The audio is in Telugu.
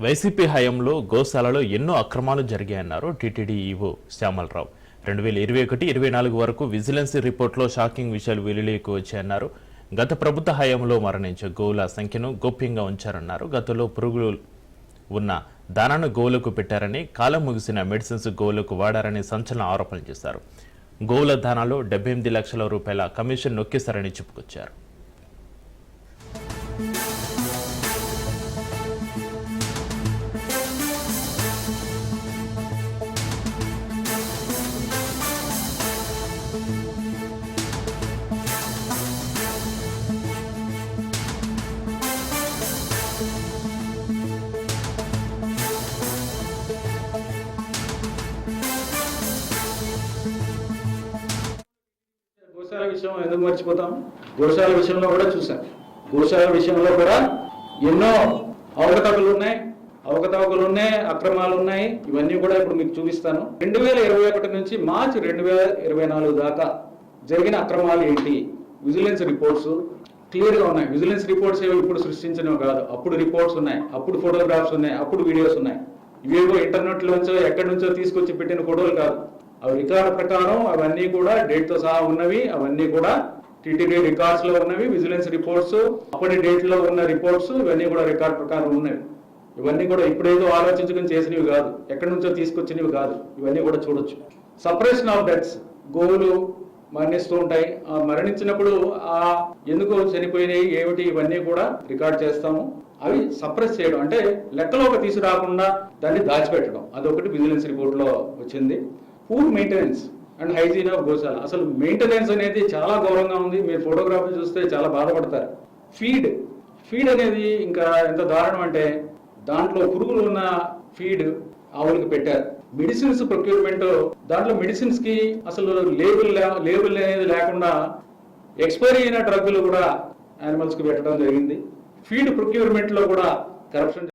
వైసీపీ హయాంలో గోశాలలో ఎన్నో అక్రమాలు జరిగాయన్నారు టీటీడీ ఈవో శ్యామలరావు. 2021-24 వరకు విజిలెన్స్ రిపోర్టులో షాకింగ్ విషయాలు వెలుగులోకి వచ్చాయన్నారు. గత ప్రభుత్వ హయాంలో మరణించే గోవుల సంఖ్యను గోప్యంగా ఉంచారన్నారు. గతంలో పురుగులు ఉన్న దానాను గోవులకు పెట్టారని, కాలం ముగిసిన మెడిసిన్స్ గోవులకు వాడారని సంచలన ఆరోపణలు చేశారు. గోవుల దానాలో 78 లక్షల రూపాయల కమిషన్ నొక్కేశారని చెప్పుకొచ్చారు. గోశాల విషయం ఎందుకు మర్చిపోతాం? గోశాల విషయంలో కూడా చూసాం. గోశాల విషయంలో కూడా ఎన్నో అవకతవకలు ఉన్నాయి, అక్రమాలు ఉన్నాయి. ఇవన్నీ కూడా ఇప్పుడు మీకు చూపిస్తాను. 2021 నుంచి మార్చి 2024 దాకా జరిగిన అక్రమాలు ఏంటి? విజిలెన్స్ రిపోర్ట్స్ క్లియర్గా ఉన్నాయి. విజిలెన్స్ రిపోర్ట్స్ ఏవో ఇప్పుడు సృష్టించినవి కాదు. అప్పుడు రిపోర్ట్స్ ఉన్నాయి, అప్పుడు ఫోటోగ్రాఫ్స్ ఉన్నాయి, అప్పుడు వీడియోస్ ఉన్నాయి. ఇవేవో ఇంటర్నెట్లోంచో ఎక్కడి నుంచో తీసుకొచ్చి పెట్టిన ఫోటోలు కాదు. అవి రికార్డు ప్రకారం అవన్నీ కూడా డేట్తో సహా ఉన్నవి. అవన్నీ కూడా టీటీడీ రికార్డ్స్ లో ఉన్నవి. విజిలెన్స్ రిపోర్ట్స్ అప్పటి డేట్ లో ఉన్న రిపోర్ట్స్ ఇవన్నీ కూడా రికార్డ్ ప్రకారం ఉన్నవి. ఇవన్నీ కూడా ఇప్పుడేదో ఆలోచించుకుని చేసినవి కాదు, ఎక్కడి నుంచో తీసుకొచ్చినవి కాదు. ఇవన్నీ కూడా చూడొచ్చు. సపరేషన్ ఆఫ్ డెత్స్, గోవులు మరణిస్తూ ఉంటాయి. ఆ మరణించినప్పుడు ఆ ఎందుకు చనిపోయినాయి ఏమిటి ఇవన్నీ కూడా రికార్డ్ చేస్తాము. అవి సప్రెస్ చేయడం అంటే లెక్కలోకి తీసుకురాకుండా దాన్ని దాచిపెట్టడం, అదొకటి విజిలెన్స్ రిపోర్ట్ లో వచ్చింది. Poor maintenance and hygiene of గోశాల. అసలు మెయింటెనెన్స్ అనేది చాలా ఘోరంగా ఉంది. మీరు ఫోటోగ్రాఫీ చూస్తే చాలా బాధపడతారు. ఫీడ్ అనేది ఇంకా ఎంత దారుణం అంటే దాంట్లో పురుగులు ఉన్న ఫీడ్ ఆవులకు పెట్టారు. మెడిసిన్స్ ప్రొక్యూర్మెంట్, దాంట్లో మెడిసిన్స్ కి అసలు లేబుల్ అనేది లేకుండా ఎక్స్పైరీ అయిన డ్రగ్లు కూడా యానిమల్స్ కి పెట్టడం జరిగింది. ఫీడ్ ప్రొక్యూర్మెంట్ లో కూడా కరప్షన్